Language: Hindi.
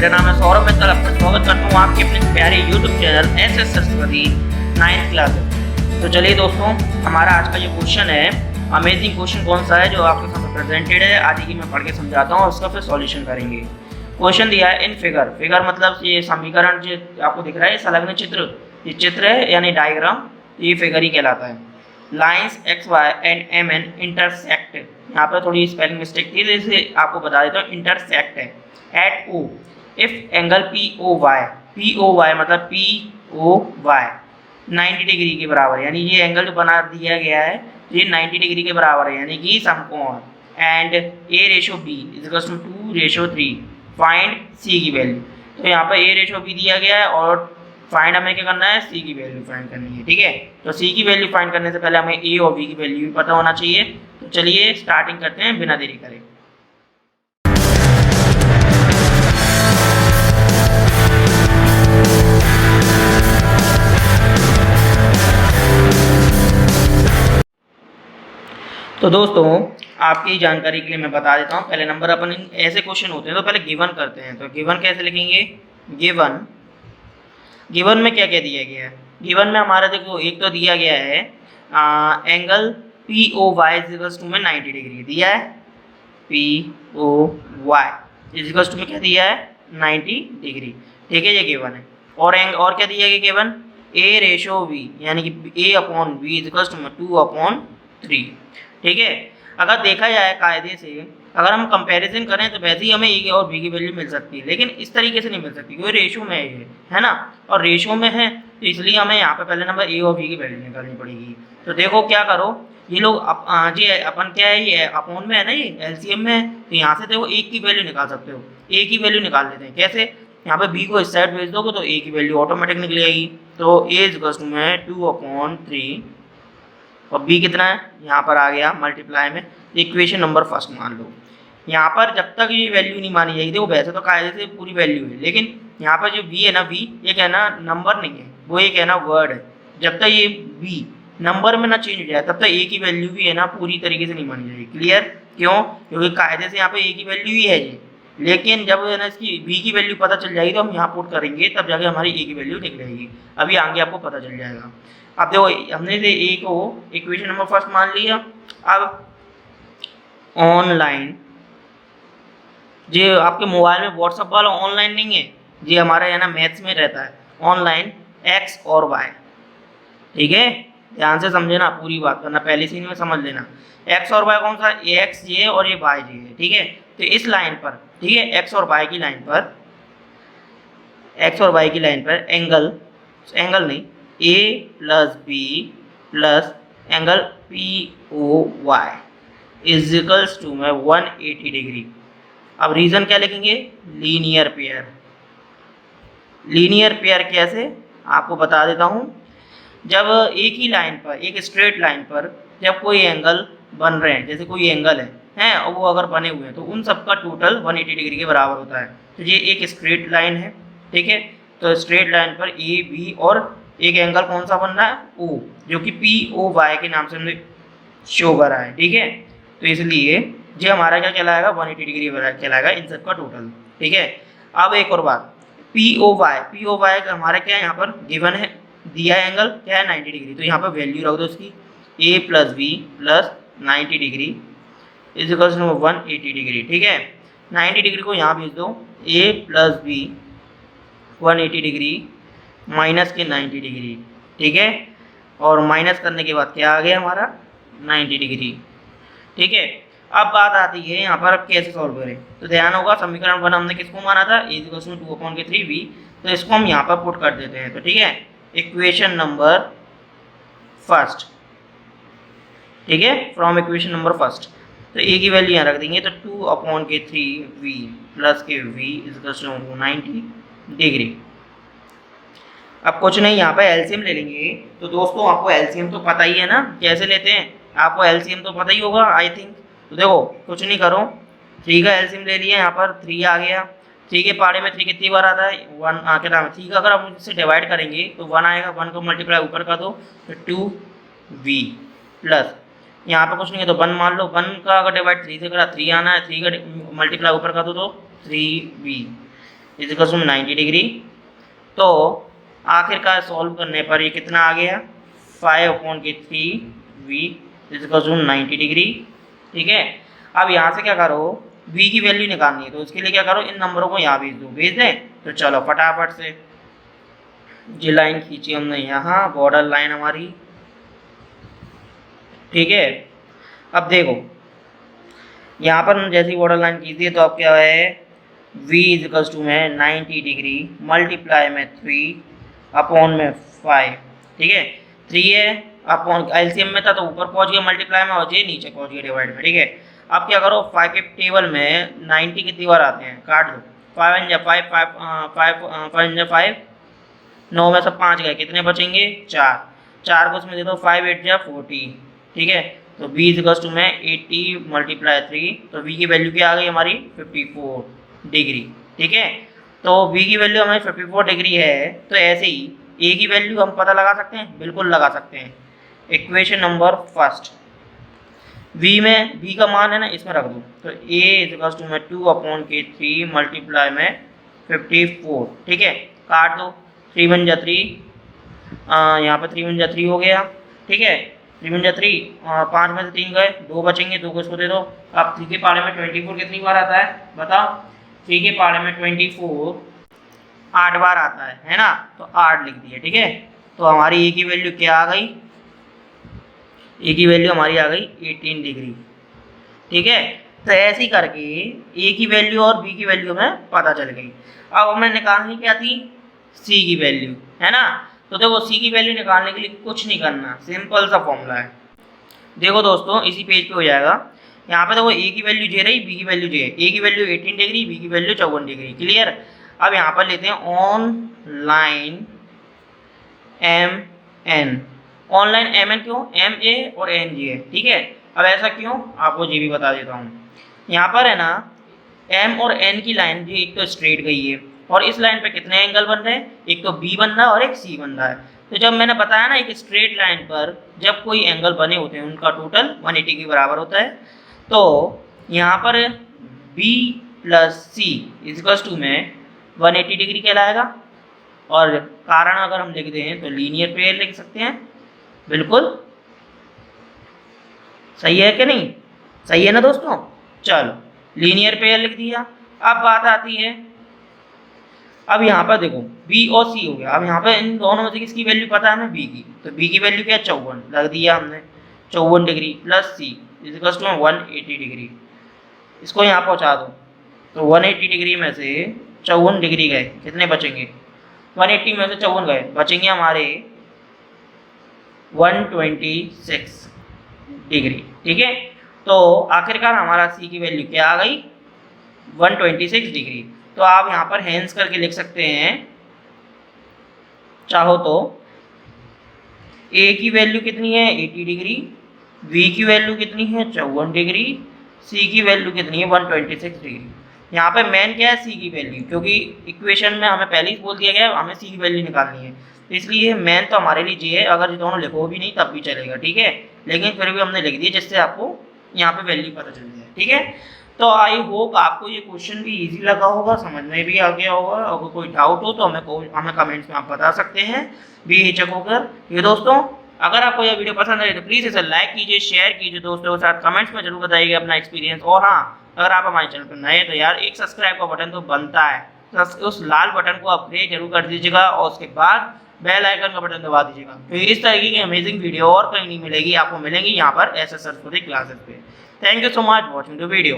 मेरा नाम है सौरभ मित्तल। आपका स्वागत करता हूँ आपके अपने प्यारे YouTube channel S Saraswati 9th class में। तो चलिए दोस्तों, हमारा आज का जो क्वेश्चन है, अमेजिंग क्वेश्चन कौन सा है जो आपके सामने प्रेजेंटेड है, आज ही मैं पढ़ के समझाता हूँ और उसका फिर सॉल्यूशन करेंगे। क्वेश्चन दिया है इन फिगर, फिगर मतलब ये समीकरण जो आपको दिख रहा है, संलग्न चित्र, ये चित्र है यानी डायग्राम, ये फिगर ही कहलाता है। Lines x y and m n intersect, यहाँ पर थोड़ी स्पेलिंग मिस्टेक थी, जैसे आपको बता देता हूँ, इंटरसेक्ट है at O if angle P O Y मतलब पी ओ वाई 90 डिग्री के बराबर, यानी ये एंगल जो बना दिया गया है ये 90 डिग्री के बराबर है, यानी कि समकोण। And A ratio B is equal to 2:3। Find C की वैल्यू, तो यहाँ पर ए रेशो बी दिया गया है और फाइंड हमें क्या करना है, सी की वैल्यू फाइंड करनी है। ठीक है, तो सी की वैल्यू फाइंड करने से पहले हमें ए और बी की वैल्यू भी पता होना चाहिए। तो चलिए स्टार्टिंग करते हैं बिना देरी करे। तो दोस्तों, आपकी जानकारी के लिए मैं बता देता हूँ, पहले नंबर अपन ऐसे क्वेश्चन होते हैं तो पहले गिवन करते हैं। तो गिवन कैसे लिखेंगे, गिवन में क्या क्या दिया गया है। गिवन में हमारा देखो, एक तो दिया गया है angle P O Y इजिकल्स to में 90 डिग्री दिया है, पी ओ वाई इजिकल्स टू में क्या दिया है, 90 डिग्री। ठीक है, ये गिवन है। और क्या दिया गया गिवन, ए रेशो वी यानी कि ए अपॉन वी इजिकल्स टू में 2/3। ठीक है, अगर देखा जाए कायदे से, अगर हम कंपैरिजन करें तो वैसे ही हमें ए और बी की वैल्यू मिल सकती है, लेकिन इस तरीके से नहीं मिल सकती क्योंकि रेशो में है ना, और रेशो में है तो इसलिए हमें यहाँ पे पहले नंबर ए और बी की वैल्यू निकालनी पड़ेगी। तो देखो क्या करो, ये लोग जी अपन क्या है, ये अपोन में है ना, ये एलसीएम में है, तो यहाँ से देखो एक की वैल्यू निकाल सकते हो, ए की वैल्यू निकाल लेते हैं। कैसे, यहाँ पे बी को इस साइड भेज दोगे तो ए की वैल्यू ऑटोमेटिक निकल आएगी। तो ए इक्वल्स टू में 2/3 और बी कितना है, यहाँ पर आ गया मल्टीप्लाई में, इक्वेशन नंबर फर्स्ट मान लो। यहाँ पर जब तक ये वैल्यू नहीं मानी जाएगी, देखो वैसे तो कायदे से पूरी वैल्यू है, लेकिन यहाँ पर जो बी है ना, बी ये कहना नंबर नहीं है, वो ये कहना वर्ड है। जब तक ये बी नंबर में ना चेंज हो जाए तब तक ए की वैल्यू भी है ना पूरी तरीके से नहीं मानी जाएगी। क्लियर, क्यों, क्योंकि कायदे से यहाँ पे ए की वैल्यू ही है जी, लेकिन जब है ना इसकी बी की वैल्यू पता चल जाएगी तो हम यहाँ पुट करेंगे, तब जाके हमारी ए की वैल्यू निकलेगी। अभी आगे आपको पता चल जाएगा। अब देखो, हमने ए को इक्वेशन नंबर फर्स्ट मान लिया। अब ऑनलाइन, जो आपके मोबाइल में व्हाट्सअप वाला ऑनलाइन नहीं है, ये हमारा है ना मैथ्स में रहता है ऑनलाइन एक्स और वाई। ठीक है, ध्यान से समझे ना, पूरी बात करना, पहले सीन में समझ लेना। एक्स और वाई कौन सा, एक्स ये और ये वाई ये है। ठीक है, तो इस लाइन पर, ठीक है, एक्स और वाई की लाइन पर, एक्स और वाई की लाइन पर एंगल नहीं, A plus B plus angle P O Y इजिकल्स to में 180 डिग्री। अब रीजन क्या लिखेंगे, लीनियर पेयर। लीनियर पेयर कैसे, आपको बता देता हूँ। जब एक ही लाइन पर, एक स्ट्रेट लाइन पर जब कोई एंगल बन रहे हैं, जैसे कोई एंगल है और वो अगर बने हुए हैं तो उन सबका टोटल 180 डिग्री के बराबर होता है। तो ये एक स्ट्रेट लाइन है। ठीक है, तो स्ट्रेट लाइन पर ए बी और एक एंगल कौन सा बन रहा है, ओ, जो कि पी ओ वाई के नाम से हमने शो करा है। ठीक है, तो इसलिए ये हमारा क्या कहलाएगा, 180 डिग्री कहलाएगा इन सब का टोटल। ठीक है, अब एक और बात, पी ओ वाई हमारा क्या है, यहाँ पर गिवन है, दिया एंगल क्या है 90 डिग्री, तो यहाँ पर वैल्यू रख दो उसकी, A plus B plus 90 degree is equals to 180 degree. ठीक है, 90 डिग्री को यहाँ भेज दो, A plus B 180 degree minus के 90 डिग्री। ठीक है, और माइनस करने के बाद क्या आ गया हमारा 90 डिग्री। ठीक है, अब बात आती है यहाँ पर अब कैसे सॉल्व करें। तो ध्यान होगा, समीकरण 1 हमने किसको माना था, ए इक्वल्स टू 2/3b, तो इसको हम यहाँ पर पुट कर देते हैं। तो ठीक है, इक्वेशन नंबर फर्स्ट, ठीक है, फ्रॉम इक्वेशन नंबर फर्स्ट, तो ए की वैल्यू यहाँ रख देंगे, तो 2/3v प्लस के v इक्वल्स टू 90 डिग्री। अब कुछ नहीं, यहाँ पे एलसीएम ले लेंगे। तो दोस्तों, आपको एलसीएम तो पता ही है ना, कैसे लेते हैं, आपको एलसीएम तो पता ही होगा आई थिंक। तो देखो, कुछ नहीं करो, 3 का एलसीएम ले लिया, यहाँ पर 3 आ गया। 3 के पाड़े में 3 कितनी बार आता है, 1 क्या नाम है, 3 का अगर हम इससे डिवाइड करेंगे तो 1 आएगा, 1 को मल्टीप्लाई ऊपर कर दो तो 2v प्लस, यहाँ पर कुछ नहीं है तो 1 मान लो, 1 का अगर डिवाइड 3 से करा 3 आना है, 3 का मल्टीप्लाई ऊपर कर दो तो 3v is equal to 90 degree. तो आखिरकार सॉल्व करने पर ये कितना आ गया 5/3v is equal to 90 degree. ठीक है, अब यहाँ से क्या करो v की वैल्यू निकालनी है, तो उसके लिए क्या करो इन नंबरों को यहाँ भेज दो, भेज दें। तो चलो फटाफट से ये लाइन खींची हमने यहाँ, बॉर्डर लाइन हमारी। ठीक है, अब देखो यहाँ पर हम जैसी बॉर्डर लाइन खींची तो अब क्या है v इज इक्वल टू में 90 डिग्री मल्टीप्लाई में 3 अपॉन में 5। ठीक है, 3 है अपॉन एलसीएम में था तो ऊपर पहुंच गया मल्टीप्लाई में, और ये नीचे पहुंच गया डिवाइड में। ठीक है, अब क्या करो 5 के टेबल में 90 कितनी बार आते हैं, काट दो। 5 × 5 5 × 5 9 में से 5 गए, कितने बचेंगे 4। 4 को उसमें दे दो 5 8 × 40। ठीक है, तो v इज इक्वल टू में 80 × 3, तो v की वैल्यू क्या आ गई हमारी 54 डिग्री। ठीक है, तो v की वैल्यू हमारी 54 डिग्री है। तो ऐसे ही a की वैल्यू हम पता लगा सकते हैं, बिल्कुल लगा सकते हैं। इक्वेशन नंबर फर्स्ट, v में v का मान है ना इसमें रख दो, तो a इज इक्वल टू में 2/3 मल्टीप्लाई में 54। ठीक है, काट दो 3 × 1 3, यहाँ पर 3 × 3 हो गया। ठीक है, 3 × 3 5 में से 3 गए, 2 बचेंगे, 2 को इसको दे दो। अब 3 के पारे में 24 कितनी बार आता है बताओ, 3 के पारे में 24 8 बार आता है ना, तो 8 लिख दिए। ठीक है, तो हमारी a की वैल्यू क्या आ गई, a की वैल्यू हमारी आ गई 18 डिग्री। ठीक है, तो ऐसे ही करके a की वैल्यू और b की वैल्यू हमें पता चल गई। अब हमें निकालनी क्या थी c की वैल्यू, है ना। तो देखो c की वैल्यू निकालने के लिए कुछ नहीं करना, सिंपल सा फॉर्मूला है। देखो दोस्तों इसी पेज पे हो जाएगा। यहाँ पे देखो a की वैल्यू जे रही, b की वैल्यू जे, a की वैल्यू 18 डिग्री, b की वैल्यू 54 डिग्री। क्लियर। अब यहाँ पर लेते हैं ऑनलाइन mn, ऑनलाइन mn क्यों, ma और nj है। ठीक है, अब ऐसा क्यों आपको ये भी बता देता हूँ। यहाँ पर है ना m और n की लाइन जी एक तो स्ट्रेट गई है, और इस लाइन पे कितने एंगल बन रहे हैं, एक तो b बन रहा है और एक c बन रहा है। तो जब मैंने बताया ना एक स्ट्रेट लाइन पर जब कोई एंगल बने होते हैं उनका टोटल 180 के बराबर होता है। तो यहाँ पर b + c = में 180 डिग्री कहलाएगा, और कारण अगर हम लिख दें तो लीनियर पेयर लिख सकते हैं। बिल्कुल सही है कि नहीं, सही है ना दोस्तों। चलो लीनियर पेयर लिख दिया। अब बात आती है, अब यहाँ पर देखो b और c हो गया। अब यहाँ पर इन दोनों में से किसकी वैल्यू पता है हमें, b की, तो b की वैल्यू क्या है 54 लग दिया हमने, 54 डिग्री प्लस c = 180 डिग्री। इसको यहाँ पहुँचा दो, तो 180 डिग्री में से 54 डिग्री गए, कितने बचेंगे, 180 में से 54 गए, बचेंगे हमारे 126 डिग्री। ठीक है, तो आखिरकार हमारा c की वैल्यू क्या आ गई 126 डिग्री। तो आप यहाँ पर हैंस करके लिख सकते हैं चाहो तो, a की वैल्यू कितनी है 80 डिग्री, v की वैल्यू कितनी है 54 डिग्री, c की वैल्यू कितनी है 126 डिग्री। यहाँ पे मेन क्या है c की वैल्यू, क्योंकि इक्वेशन में हमें पहले ही बोल दिया गया है हमें c की वैल्यू निकालनी है, तो इसलिए मेन तो हमारे लिए ये है। अगर ये दोनों लिखो भी नहीं तब भी चलेगा, ठीक है, लेकिन फिर भी हमने लिख दिया जिससे आपको यहाँ पे वैल्यू पता चल जाए। ठीक है, तो आई होप आपको ये क्वेश्चन भी इजी लगा होगा, समझ में भी आ गया होगा। अगर कोई डाउट हो तो हमें कमेंट्स में आप बता सकते हैं बेहिचक होकर। ये दोस्तों अगर आपको यह वीडियो पसंद आए तो प्लीज़ इसे लाइक कीजिए, शेयर कीजिए दोस्तों के साथ, कमेंट्स में जरूर बताइएगा अपना एक्सपीरियंस। और हाँ, अगर आप हमारे चैनल पर नए हैं तो यार एक सब्सक्राइब का बटन तो बनता है, तो उस लाल बटन को आप प्रेस जरूर कर दीजिएगा, और उसके बाद बेल आइकन का बटन दबा दीजिएगा। तो इस तरीके की अमेजिंग वीडियो और कहीं नहीं मिलेगी, आपको मिलेंगी यहाँ पर SS सरस्वती क्लासेस पे। Thank you so much watching the video.